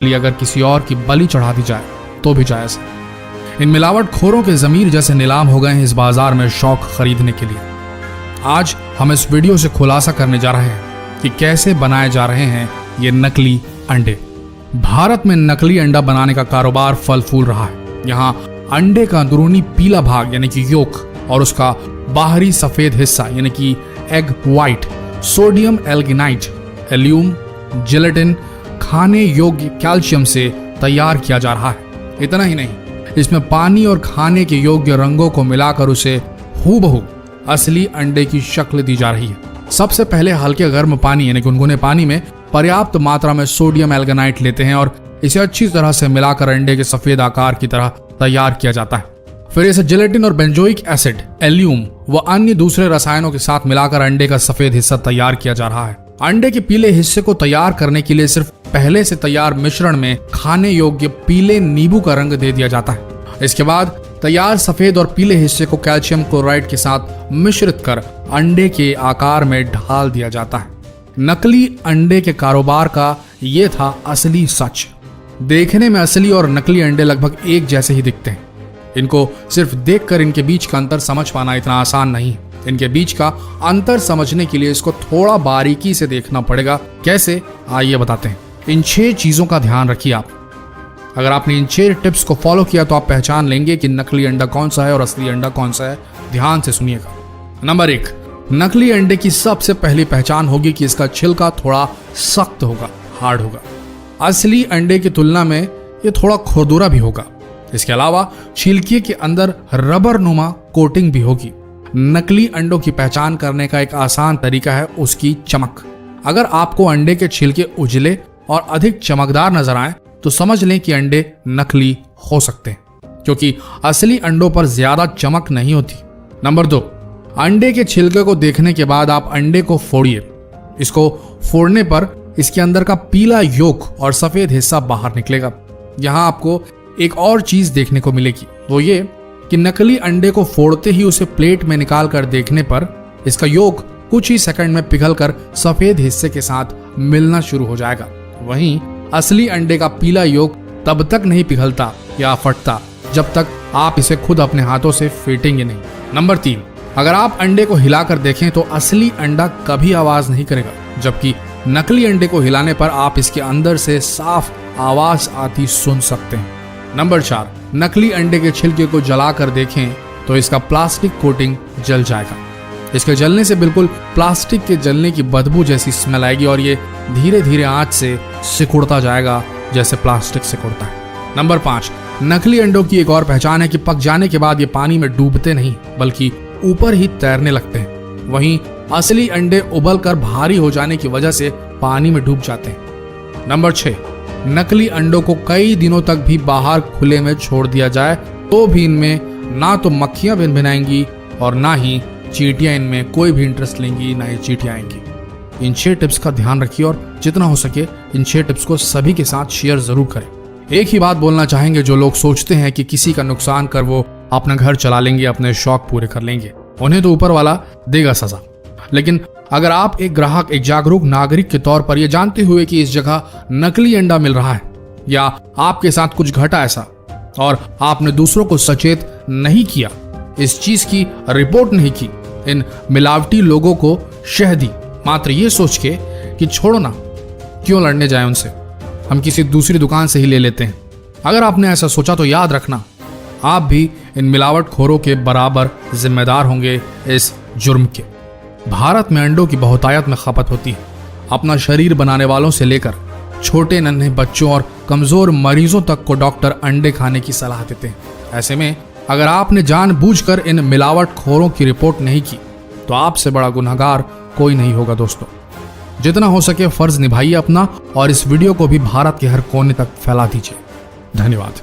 लिए अगर किसी और की बलि चढ़ा दी जाए तो भी जायज है। इन मिलावटखोरों के जमीर जैसे नीलाम हो गए हैं इस बाजार में शौक खरीदने के लिए। आज हम इस वीडियो से खुलासा करने जा रहे हैं कि कैसे बनाए जा रहे हैं ये नकली अंडे। भारत में नकली अंडा बनाने का कारोबार फल फूल रहा है। यहाँ अंडे का अंदरूनी पीला भाग यानी कि योक और उसका बाहरी सफेद हिस्सा यानी कि एग व्हाइट सोडियम एल्गिनाइट, एल्यूम, जेलेटिन खाने योग्य कैल्शियम से तैयार किया जा रहा है। इतना ही नहीं, इसमें पानी और खाने के योग्य रंगों को मिलाकर उसे हूबहू असली अंडे की शक्ल दी जा रही है। सबसे पहले हल्के गर्म पानी यानी गुनगुने पानी में पर्याप्त मात्रा में सोडियम एल्गिनाइट लेते हैं और इसे अच्छी तरह से मिलाकर अंडे के सफेद आकार की तरह तैयार किया जाता है। फिर इसे जेलेटिन और बेंजोइक एसिड, एल्यूम व अन्य दूसरे रसायनों के साथ मिलाकर अंडे का सफेद हिस्सा तैयार किया जा रहा है। अंडे के पीले हिस्से को तैयार करने के लिए सिर्फ पहले से तैयार मिश्रण में खाने योग्य पीले नींबू का रंग दे दिया जाता है। इसके बाद तैयार सफेद और पीले हिस्से को कैल्शियम क्लोराइड के साथ मिश्रित कर अंडे के आकार में ढाल दिया जाता है। नकली अंडे के कारोबार का ये था असली सच। देखने में असली और नकली अंडे लगभग एक जैसे ही दिखते हैं। इनको सिर्फ देखकर इनके बीच का अंतर समझ पाना इतना आसान नहीं है। इनके बीच का अंतर समझने के लिए इसको थोड़ा बारीकी से देखना पड़ेगा। कैसे, आइए बताते हैं। इन 6 चीजों का ध्यान रखिए आप। अगर आपने इन 6 टिप्स को फॉलो किया तो आप पहचान लेंगे कि नकली अंडा कौन सा है और असली अंडा कौन सा है। ध्यान से सुनिएगा। नंबर 1, नकली अंडे की सबसे पहली पहचान होगी कि इसका छिलका थोड़ा सख्त होगा, हार्ड होगा। असली अंडे की तुलना में ये थोड़ा खुरदुरा भी होगा। इसके अलावा छिलके के अंदर रबर नुमा कोटिंग भी होगी। नकली अंडों की पहचान करने का एक आसान तरीका है उसकी चमक। अगर आपको अंडे के छिलके उजले और अधिक चमकदार नजर आए तो समझ लें कि अंडे नकली हो सकते हैं, क्योंकि असली अंडों पर ज्यादा चमक नहीं होती। नंबर 2, अंडे के छिलके को देखने के बाद आप अंडे को फोड़िए। इसको फोड़ने पर इसके अंदर का पीला योक और सफेद हिस्सा बाहर निकलेगा। यहाँ आपको एक और चीज देखने को मिलेगी, वो ये कि नकली अंडे को फोड़ते ही उसे प्लेट में निकाल कर देखने पर इसका योक कुछ ही सेकंड में पिघलकर सफेद हिस्से के साथ मिलना शुरू हो जाएगा। वहीं असली अंडे का पीला योक तब तक नहीं पिघलता या फटता जब तक आप इसे खुद अपने हाथों से फेंटेंगे नहीं। नंबर 3, अगर आप अंडे को हिलाकर देखें तो असली अंडा कभी आवाज नहीं करेगा, जबकि नकली अंडे को हिलाने पर आप इसके अंदर से साफ आवाज आती सुन सकते हैं। नंबर 4, नकली अंडे के छिलके को जलाकर देखें तो इसका प्लास्टिक कोटिंग जल जाएगा। इसके जलने से बिल्कुल प्लास्टिक के जलने की बदबू जैसी स्मेल आएगी और ये धीरे धीरे आंच से सिकुड़ता जाएगा जैसे प्लास्टिक सिकुड़ता है। नंबर 5, नकली अंडों की एक और पहचान है कि पक जाने के बाद ये पानी में डूबते नहीं बल्कि ऊपर ही तैरने लगते हैं। वहीं असली अंडे उबल कर भारी हो जाने की वजह से पानी में डूब जाते हैं। नंबर 6, नकली अंडों को कई दिनों तक भी बाहर खुले में छोड़ दिया जाए तो भी इनमें ना तो मक्खियां भिनभिनाएंगी और ना ही चींटियां इनमें कोई भी इंटरेस्ट लेंगी, ना ही चींटियां आएंगी। इन 6 टिप्स का ध्यान रखिए और जितना हो सके इन 6 टिप्स को सभी के साथ शेयर जरूर करें। एक ही बात बोलना चाहेंगे, जो लोग सोचते हैं कि किसी का नुकसान कर वो अपना घर चला लेंगे, अपने शौक पूरे कर लेंगे, उन्हें तो ऊपर वाला देगा सजा। लेकिन अगर आप एक ग्राहक, एक जागरूक नागरिक के तौर पर यह जानते हुए कि इस जगह नकली अंडा मिल रहा है या आपके साथ कुछ घटा ऐसा और आपने दूसरों को सचेत नहीं किया, इस चीज की रिपोर्ट नहीं की, इन मिलावटी लोगों को शह दी मात्र ये सोच के कि छोड़ो ना, क्यों लड़ने जाए उनसे, हम किसी दूसरी दुकान से ही ले लेते हैं। अगर आपने ऐसा सोचा तो याद रखना, आप भी इन मिलावटखोरों के बराबर जिम्मेदार होंगे इस जुर्म के। भारत में अंडों की बहुतायत में खपत होती है। अपना शरीर बनाने वालों से लेकर छोटे नन्हे बच्चों और कमजोर मरीजों तक को डॉक्टर अंडे खाने की सलाह देते हैं। ऐसे में अगर आपने जानबूझकर इन मिलावटखोरों की रिपोर्ट नहीं की तो आपसे बड़ा गुनहगार कोई नहीं होगा। दोस्तों, जितना हो सके फर्ज निभाइए अपना और इस वीडियो को भी भारत के हर कोने तक फैला दीजिए। धन्यवाद।